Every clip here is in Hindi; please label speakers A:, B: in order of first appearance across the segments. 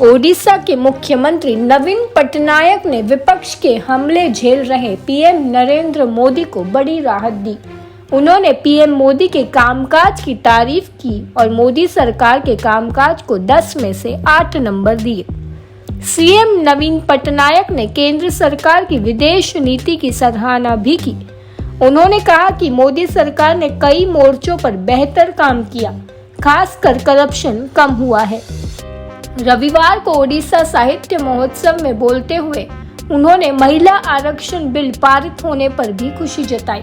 A: ओडिशा के मुख्यमंत्री नवीन पटनायक ने विपक्ष के हमले झेल रहे पीएम नरेंद्र मोदी को बड़ी राहत दी। उन्होंने पीएम मोदी के कामकाज की तारीफ की और मोदी सरकार के कामकाज को 10 में से 8 नंबर दिए। सीएम नवीन पटनायक ने केंद्र सरकार की विदेश नीति की सराहना भी की। उन्होंने कहा कि मोदी सरकार ने कई मोर्चों पर बेहतर काम किया, खासकर करप्शन कम हुआ है। रविवार को ओडिशा साहित्य महोत्सव में बोलते हुए उन्होंने महिला आरक्षण बिल पारित होने पर भी खुशी जताई।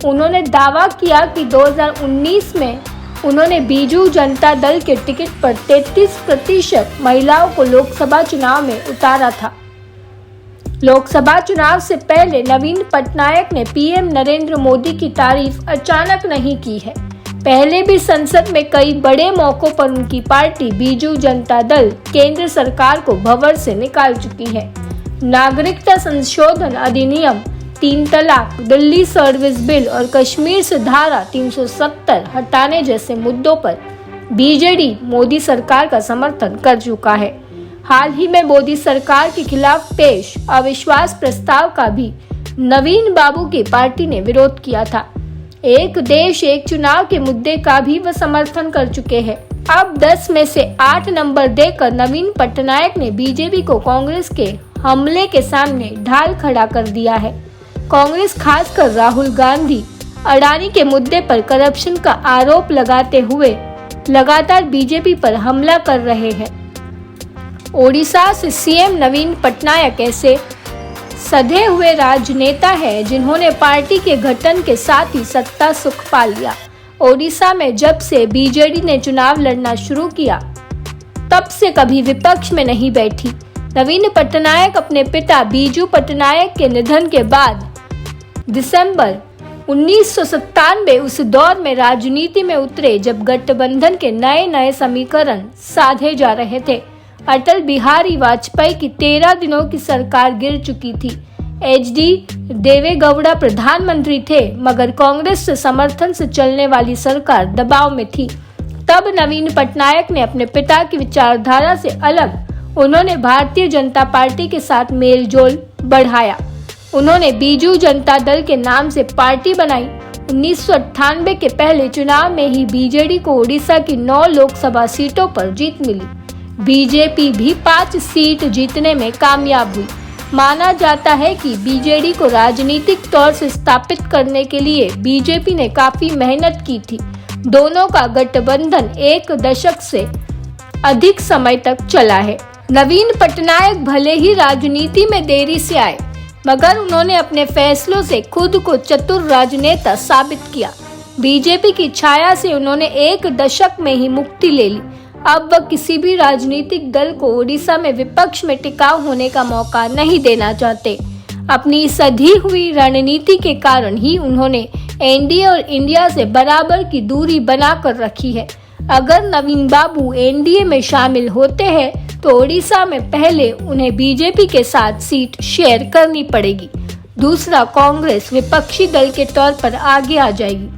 A: उन्होंने दावा किया कि 2019 में उन्होंने बीजू जनता दल के टिकट पर 33% महिलाओं को लोकसभा चुनाव में उतारा था। लोकसभा चुनाव से पहले नवीन पटनायक ने पीएम नरेंद्र मोदी की तारीफ अचानक नहीं की है। पहले भी संसद में कई बड़े मौकों पर उनकी पार्टी बीजू जनता दल केंद्र सरकार को भंवर से निकाल चुकी है। नागरिकता संशोधन अधिनियम, 3 तलाक, दिल्ली सर्विस बिल और कश्मीर से धारा 370 हटाने जैसे मुद्दों पर बीजेडी मोदी सरकार का समर्थन कर चुका है। हाल ही में मोदी सरकार के खिलाफ पेश अविश्वास प्रस्ताव का भी नवीन बाबू की पार्टी ने विरोध किया था। एक देश एक चुनाव के मुद्दे का भी वह समर्थन कर चुके हैं। अब 10 में से 8 नंबर देकर नवीन पटनायक ने बीजेपी को कांग्रेस के हमले के सामने ढाल खड़ा कर दिया है। कांग्रेस खासकर राहुल गांधी अडानी के मुद्दे पर करप्शन का आरोप लगाते हुए लगातार बीजेपी पर हमला कर रहे हैं। ओडिशा से सीएम नवीन पटनायक ऐसे सधे हुए राजनेता है जिन्होंने पार्टी के गठन के साथ ही सत्ता सुख पा लिया। ओडिशा में जब से बीजेडी ने चुनाव लड़ना शुरू किया तब से कभी विपक्ष में नहीं बैठी। नवीन पटनायक अपने पिता बीजू पटनायक के निधन के बाद दिसंबर 1997 उस दौर में राजनीति में उतरे जब गठबंधन के नए समीकरण साधे जा रहे थे। अटल बिहारी वाजपेयी की 13 दिनों की सरकार गिर चुकी थी। एचडी देवेगौड़ा प्रधानमंत्री थे, मगर कांग्रेस से समर्थन से चलने वाली सरकार दबाव में थी। तब नवीन पटनायक ने अपने पिता की विचारधारा से अलग उन्होंने भारतीय जनता पार्टी के साथ मेलजोल बढ़ाया। उन्होंने बीजू जनता दल के नाम से पार्टी बनाई। 1998 के पहले चुनाव में ही बीजेडी को ओडिशा की 9 लोकसभा सीटों पर जीत मिली। बीजेपी भी 5 सीट जीतने में कामयाब हुई। माना जाता है कि बीजेडी को राजनीतिक तौर से स्थापित करने के लिए बीजेपी ने काफी मेहनत की थी। दोनों का गठबंधन 1 दशक से अधिक समय तक चला है। नवीन पटनायक भले ही राजनीति में देरी से आए, मगर उन्होंने अपने फैसलों से खुद को चतुर राजनेता साबित किया। बीजेपी की छाया से उन्होंने 1 दशक में ही मुक्ति ले ली। अब वह किसी भी राजनीतिक दल को ओडिशा में विपक्ष में टिकाऊ होने का मौका नहीं देना चाहते। अपनी सधी हुई रणनीति के कारण ही उन्होंने एनडीए और इंडिया से बराबर की दूरी बना कर रखी है। अगर नवीन बाबू एनडीए में शामिल होते हैं तो ओडिशा में पहले उन्हें बीजेपी के साथ सीट शेयर करनी पड़ेगी। दूसरा, कांग्रेस विपक्षी दल के तौर पर आगे आ जाएगी,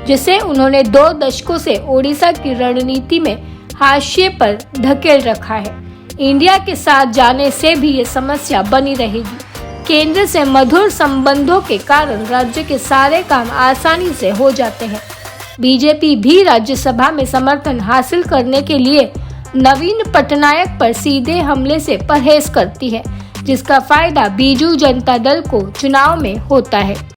A: जिसे उन्होंने 2 दशकों से ओडिशा की रणनीति में हाशिए पर धकेल रखा है। इंडिया के साथ जाने से भी ये समस्या बनी रहेगी। केंद्र से मधुर संबंधों के कारण राज्य के सारे काम आसानी से हो जाते हैं। बीजेपी भी राज्यसभा में समर्थन हासिल करने के लिए नवीन पटनायक पर सीधे हमले से परहेज करती है, जिसका फायदा बीजू जनता दल को चुनाव में होता है।